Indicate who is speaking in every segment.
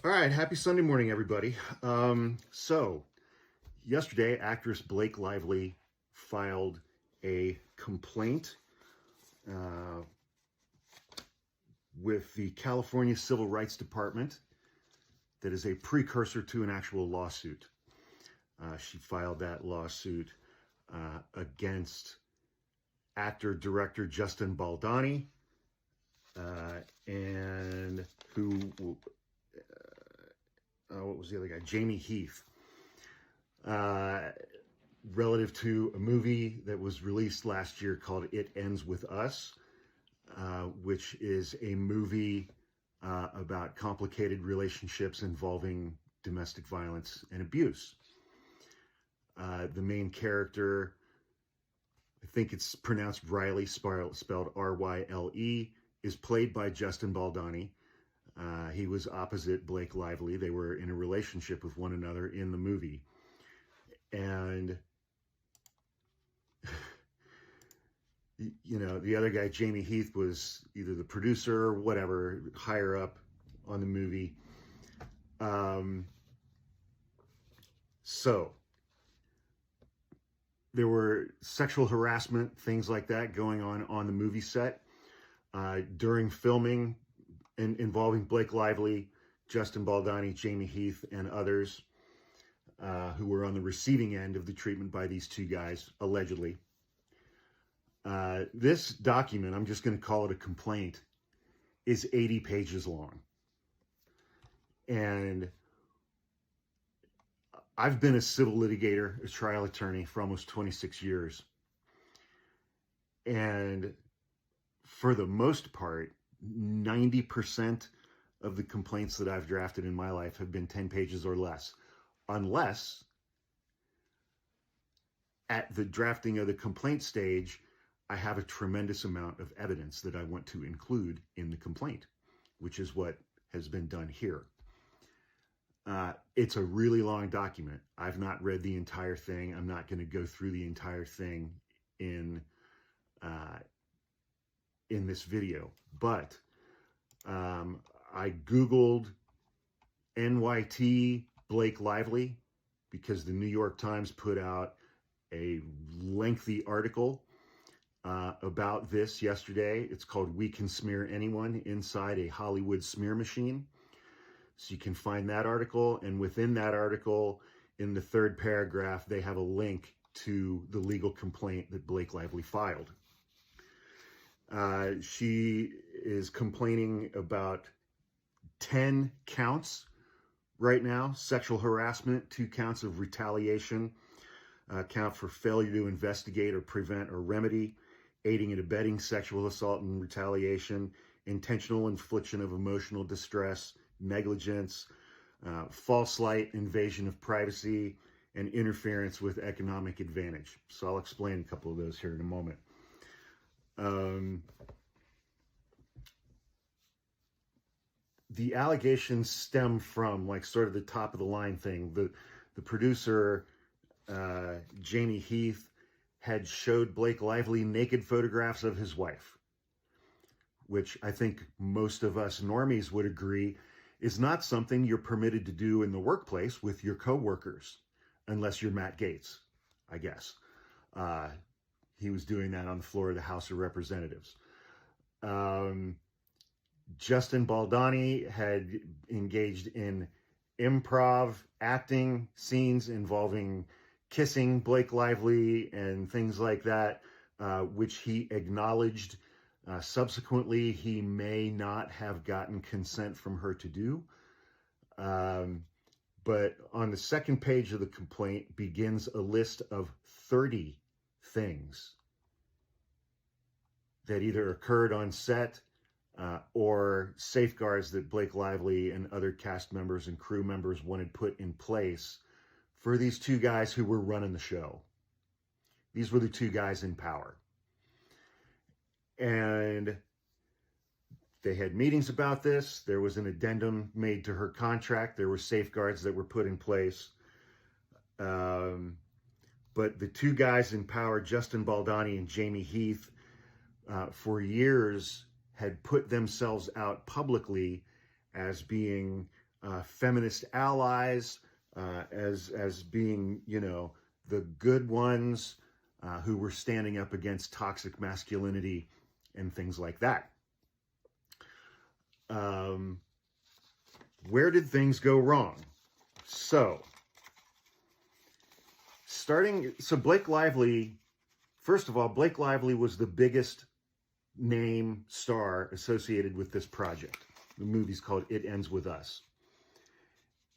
Speaker 1: All right, happy Sunday morning, everybody. So, yesterday, actress Blake Lively filed a complaint with the California Civil Rights Department that is a precursor to an actual lawsuit. She filed that lawsuit against actor-director Justin Baldoni and what was the other guy? Jamey Heath, relative to a movie that was released last year called It Ends With Us, which is a movie about complicated relationships involving domestic violence and abuse. The main character, I think it's pronounced Riley, spelled R-Y-L-E, is played by Justin Baldoni. He was opposite Blake Lively. They were in a relationship with one another in the movie. And, you know, the other guy, Jamey Heath, was either the producer or whatever, higher up on the movie. So there were sexual harassment, things like that going on the movie set during filming involving Blake Lively, Justin Baldoni, Jamey Heath, and others who were on the receiving end of the treatment by these two guys, allegedly. This document, I'm just going to call it a complaint, is 80 pages long. And I've been a civil litigator, a trial attorney for almost 26 years. And for the most part, 90% of the complaints that I've drafted in my life have been 10 pages or less, unless at the drafting of the complaint stage, I have a tremendous amount of evidence that I want to include in the complaint, which is what has been done here. It's a really long document. I've not read the entire thing. I'm not going to go through the entire thing in this video, but I Googled NYT Blake Lively because the New York Times put out a lengthy article about this yesterday. It's called "We Can Smear Anyone Inside a Hollywood Smear Machine." So you can find that article, and within that article, in the third paragraph, they have a link to the legal complaint that Blake Lively filed. She is complaining about 10 counts right now: sexual harassment, 2 counts of retaliation, count for failure to investigate or prevent or remedy, aiding and abetting sexual assault and retaliation, intentional infliction of emotional distress, negligence, false light, invasion of privacy, and interference with economic advantage. So I'll explain a couple of those here in a moment. The allegations stem from, like, sort of the top of the line thing. The producer, Jamey Heath, had showed Blake Lively naked photographs of his wife, which I think most of us normies would agree is not something you're permitted to do in the workplace with your coworkers, unless you're Matt Gaetz, I guess. He was doing that on the floor of the House of Representatives. Justin Baldoni had engaged in improv acting scenes involving kissing Blake Lively and things like that, which he acknowledged subsequently he may not have gotten consent from her to do. But on the second page of the complaint begins a list of 30 things that either occurred on set or safeguards that Blake Lively and other cast members and crew members wanted put in place for these two guys who were running the show. These were the two guys in power. And they had meetings about this. There was an addendum made to her contract. There were safeguards that were put in place. But the two guys in power, Justin Baldoni and Jamey Heath, for years had put themselves out publicly as being feminist allies as being, you know, the good ones who were standing up against toxic masculinity and things like that. Where did things go wrong? So, Blake Lively, first of all, Blake Lively was the biggest name star associated with this project. The movie's called It Ends With Us.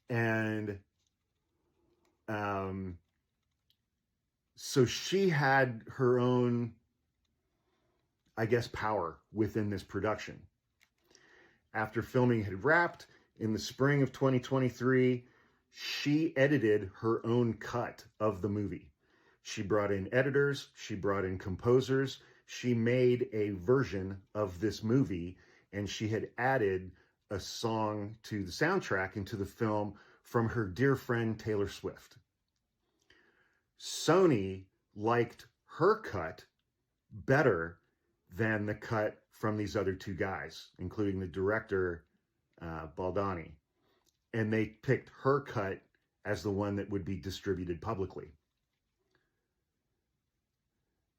Speaker 1: And so she had her own, I guess, power within this production. After filming had wrapped in the spring of 2023, she edited her own cut of the movie. She brought in editors, she brought in composers, she made a version of this movie, and she had added a song to the soundtrack and to the film from her dear friend Taylor Swift. Sony liked her cut better than the cut from these other two guys, including the director, Baldoni. And they picked her cut as the one that would be distributed publicly.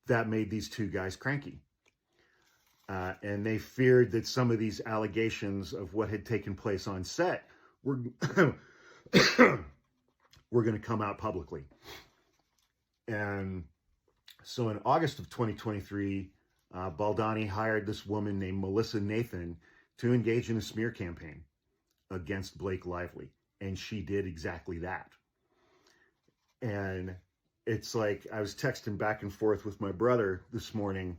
Speaker 1: That made these two guys cranky. And they feared that some of these allegations of what had taken place on set were, were going to come out publicly. And so in August of 2023, Baldoni hired this woman named Melissa Nathan to engage in a smear campaign against Blake Lively. And she did exactly that. And it's like, I was texting back and forth with my brother this morning.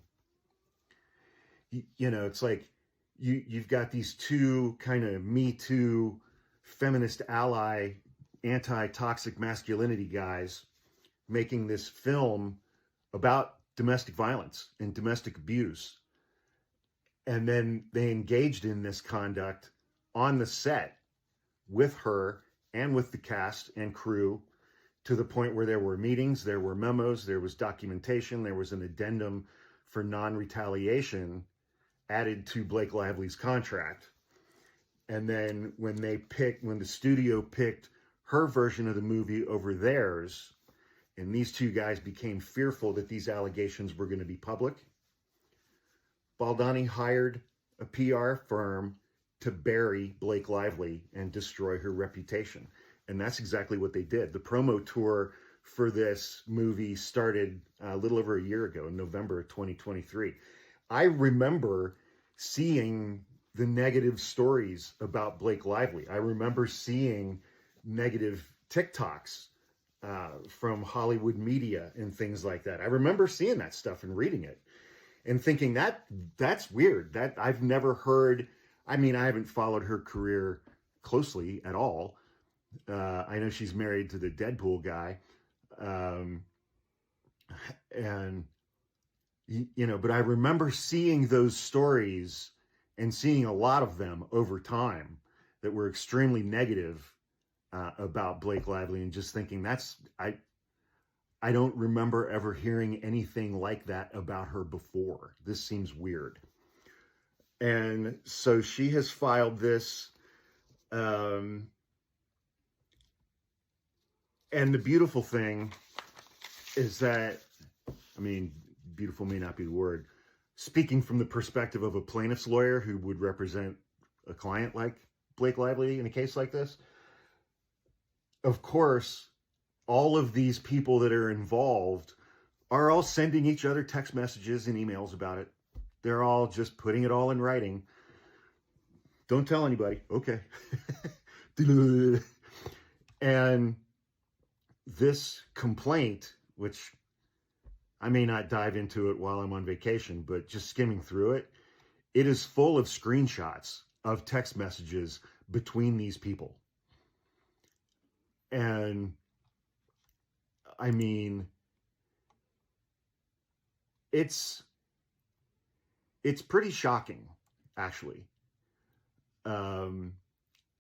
Speaker 1: You know, it's like you've got these two kind of Me Too, feminist ally, anti-toxic masculinity guys making this film about domestic violence and domestic abuse. And then they engaged in this conduct on the set with her and with the cast and crew, to the point where there were meetings, there were memos, there was documentation, there was an addendum for non-retaliation added to Blake Lively's contract. And then when the studio picked her version of the movie over theirs, and these two guys became fearful that these allegations were going to be public, Baldoni hired a PR firm to bury Blake Lively and destroy her reputation. And that's exactly what they did. The promo tour for this movie started a little over a year ago, in November of 2023. I remember seeing the negative stories about Blake Lively. I remember seeing negative TikToks from Hollywood media and things like that. I remember seeing that stuff and reading it and thinking that's weird. That I've never heard. I mean, I haven't followed her career closely at all. I know she's married to the Deadpool guy. And, you know, but I remember seeing those stories and seeing a lot of them over time that were extremely negative about Blake Lively, and just thinking I don't remember ever hearing anything like that about her before. This seems weird. And so she has filed this, and the beautiful thing is that, I mean, beautiful may not be the word, speaking from the perspective of a plaintiff's lawyer who would represent a client like Blake Lively in a case like this, of course, all of these people that are involved are all sending each other text messages and emails about it. They're all just putting it all in writing. Don't tell anybody. Okay. And this complaint, which I may not dive into it while I'm on vacation, but just skimming through it, it is full of screenshots of text messages between these people. And I mean, it's pretty shocking, actually.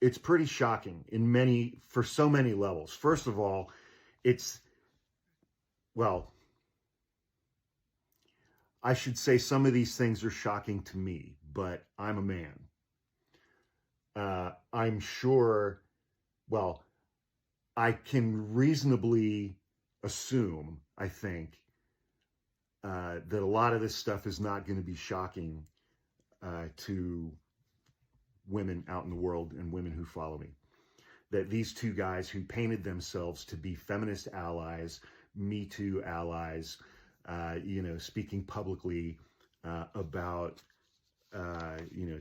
Speaker 1: It's pretty shocking for so many levels. First of all, I should say some of these things are shocking to me, but I'm a man. I'm sure, well, I can reasonably assume, I think, that a lot of this stuff is not going to be shocking to women out in the world and women who follow me. That these two guys who painted themselves to be feminist allies, Me Too allies, speaking publicly about,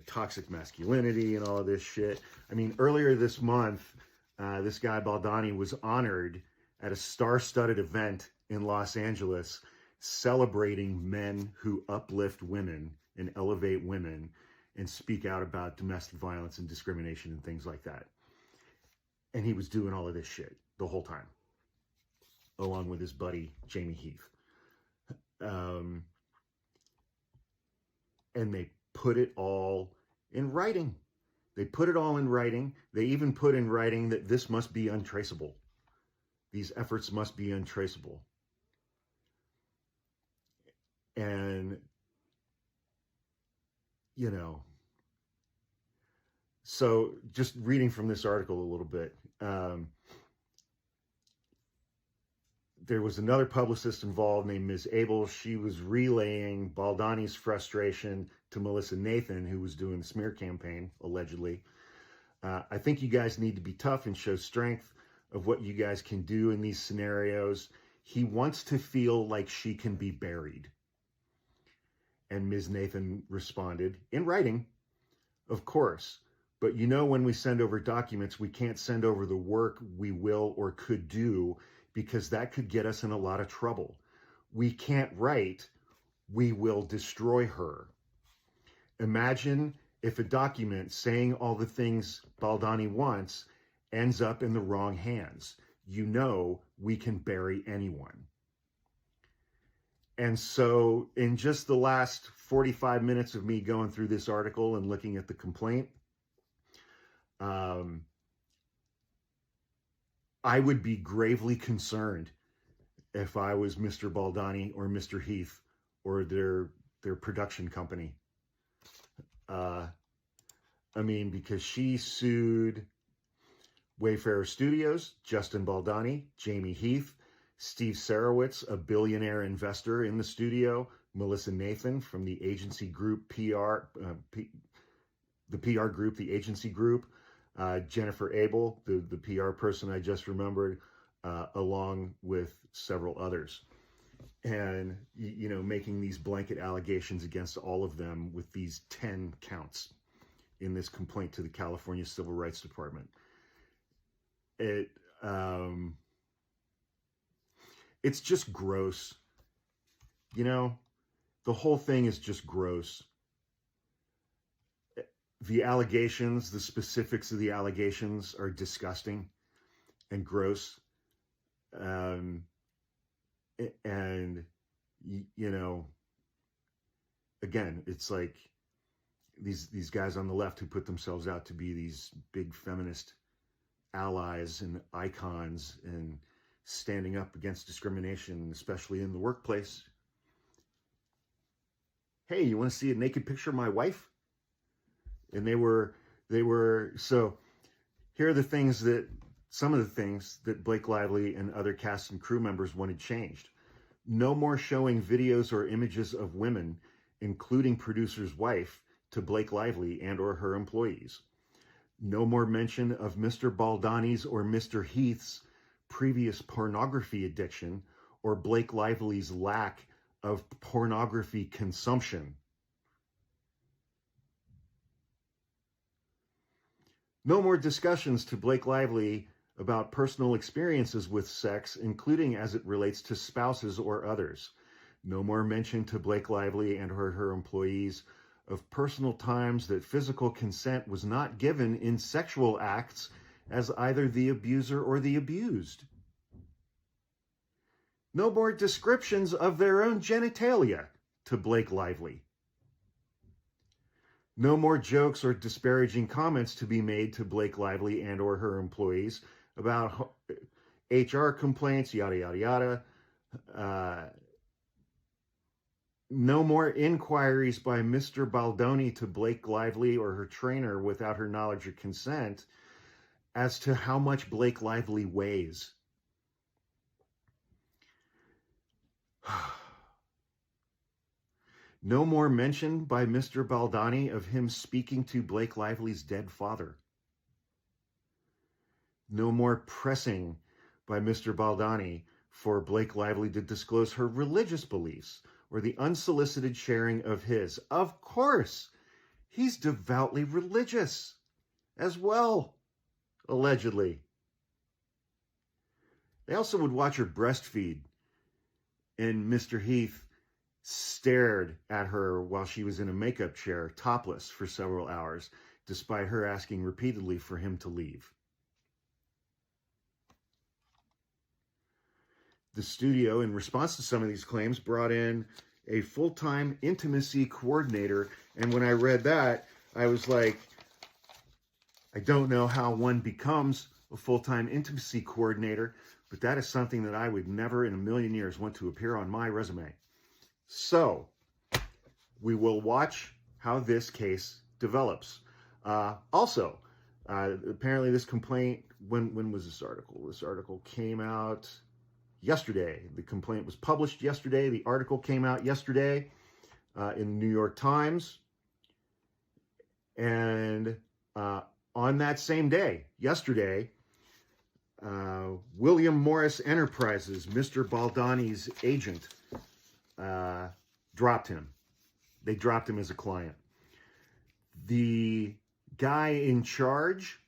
Speaker 1: toxic masculinity and all of this shit. I mean, earlier this month, this guy Baldoni was honored at a star-studded event in Los Angeles celebrating men who uplift women and elevate women and speak out about domestic violence and discrimination and things like that. And he was doing all of this shit the whole time, along with his buddy, Jamey Heath. And they put it all in writing. They put it all in writing. They even put in writing that this must be untraceable. These efforts must be untraceable. And, so just reading from this article a little bit, there was another publicist involved named Ms. Abel. She was relaying Baldoni's frustration to Melissa Nathan, who was doing the smear campaign, allegedly. I think you guys need to be tough and show strength of what you guys can do in these scenarios. He wants to feel like she can be buried. And Ms. Nathan responded, in writing, of course. But when we send over documents, we can't send over the work we will or could do because that could get us in a lot of trouble. We can't write, we will destroy her. Imagine if a document saying all the things Baldoni wants ends up in the wrong hands. We can bury anyone. And so in just the last 45 minutes of me going through this article and looking at the complaint, I would be gravely concerned if I was Mr. Baldoni or Mr. Heath or their production company. Because she sued Wayfarer Studios, Justin Baldoni, Jamey Heath, Steve Sarowitz, a billionaire investor in the studio, Melissa Nathan from the agency group the PR group, the agency group, Jennifer Abel, the PR person I just remembered, along with several others. And, making these blanket allegations against all of them with these 10 counts in this complaint to the California Civil Rights Department. It's just gross. The whole thing is just gross. The allegations, the specifics of the allegations are disgusting and gross. And, again, it's like these guys on the left who put themselves out to be these big feminist allies and icons and standing up against discrimination, especially in the workplace. Hey, you want to see a naked picture of my wife? And they were, so here are some of the things that Blake Lively and other cast and crew members wanted changed. No more showing videos or images of women, including producer's wife, to Blake Lively and or her employees. No more mention of Mr. Baldoni's or Mr. Heath's previous pornography addiction or Blake Lively's lack of pornography consumption. No more discussions to Blake Lively about personal experiences with sex, including as it relates to spouses or others. No more mention to Blake Lively and her employees of personal times that physical consent was not given in sexual acts as either the abuser or the abused. No more descriptions of their own genitalia to Blake Lively. No more jokes or disparaging comments to be made to Blake Lively and or her employees about HR complaints, yada, yada, yada. No more inquiries by Mr. Baldoni to Blake Lively or her trainer without her knowledge or consent as to how much Blake Lively weighs. No more mention by Mr. Baldoni of him speaking to Blake Lively's dead father. No more pressing by Mr. Baldoni for Blake Lively to disclose her religious beliefs or the unsolicited sharing of his. Of course, he's devoutly religious as well, allegedly. They also would watch her breastfeed, and Mr. Heath stared at her while she was in a makeup chair, topless, for several hours, despite her asking repeatedly for him to leave. The studio, in response to some of these claims, brought in a full-time intimacy coordinator. And when I read that, I was like, I don't know how one becomes a full-time intimacy coordinator, but that is something that I would never in a million years want to appear on my resume. So we will watch how this case develops. Also, apparently this complaint, when was this article? This article came out yesterday. The complaint was published yesterday. The article came out yesterday in the New York Times. And on that same day, yesterday, William Morris Enterprises, Mr. Baldoni's agent, dropped him. They dropped him as a client. The guy in charge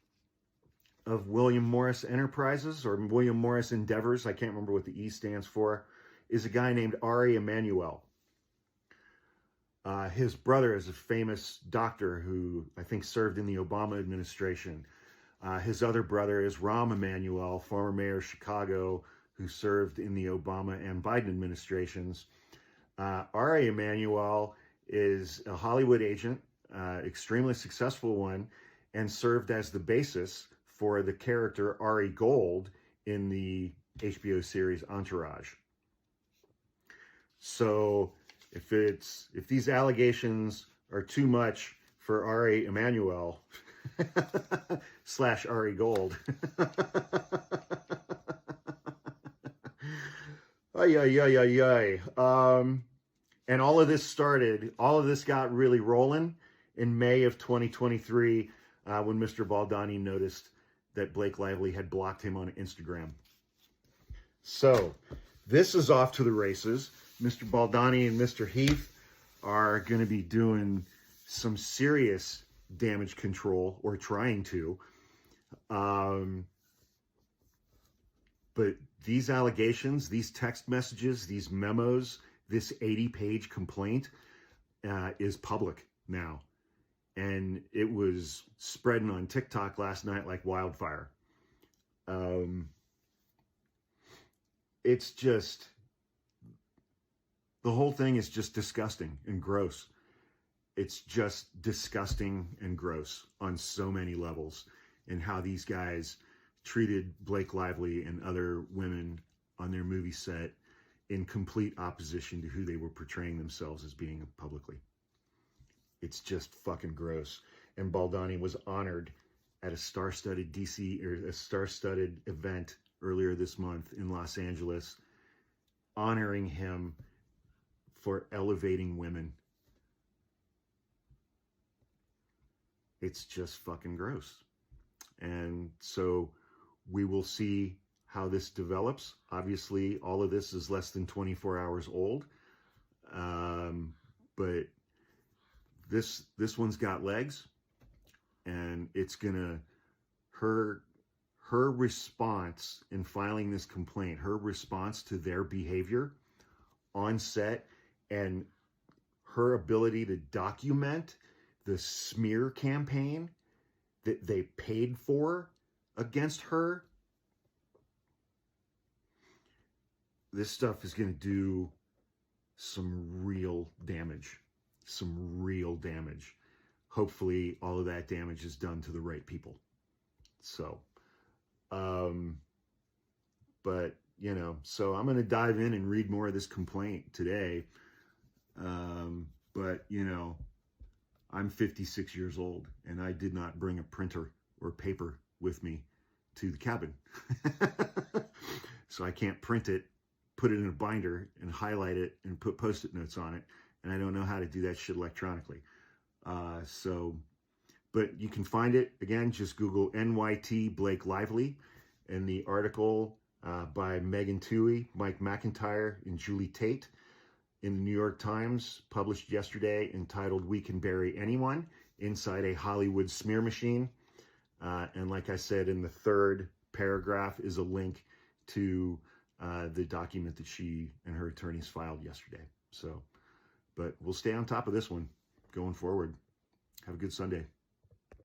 Speaker 1: of William Morris Enterprises, or William Morris Endeavors, I can't remember what the E stands for, is a guy named Ari Emanuel. His brother is a famous doctor who I think served in the Obama administration. His other brother is Rahm Emanuel, former mayor of Chicago, who served in the Obama and Biden administrations. Ari Emanuel is a Hollywood agent, extremely successful one, and served as the basis for the character Ari Gold in the HBO series Entourage. So if these allegations are too much for Ari Emanuel / Ari Gold, and all of this got really rolling in May of 2023 when Mr. Baldoni noticed that Blake Lively had blocked him on Instagram. So this is off to the races. Mr. Baldoni and Mr. Heath are going to be doing some serious damage control, or trying to. But these allegations, these text messages, these memos, this 80-page complaint is public now. And it was spreading on TikTok last night like wildfire. It's just, the whole thing is just disgusting and gross. It's just disgusting and gross on so many levels, and how these guys treated Blake Lively and other women on their movie set in complete opposition to who they were portraying themselves as being publicly. It's just fucking gross. And Baldoni was honored at a star-studded a star-studded event earlier this month in Los Angeles, honoring him for elevating women. It's just fucking gross. And so we will see how this develops. Obviously, all of this is less than 24 hours old. But this one's got legs, and it's gonna, her response in filing this complaint, her response to their behavior on set, and her ability to document the smear campaign that they paid for against her. This stuff is going to do some real damage. Hopefully all of that damage is done to the right people. So, but, so I'm going to dive in and read more of this complaint today. But, you know, I'm 56 years old, and I did not bring a printer or paper with me to the cabin. So I can't print it, put it in a binder, and highlight it, and put Post-it notes on it. And I don't know how to do that shit electronically. But you can find it, again, just Google NYT Blake Lively, and the article by Megan Toohey, Mike McIntyre, and Julie Tate in the New York Times, published yesterday, entitled "We Can Bury Anyone Inside a Hollywood Smear Machine." And like I said, in the third paragraph is a link to the document that she and her attorneys filed yesterday. So, but we'll stay on top of this one going forward. Have a good Sunday.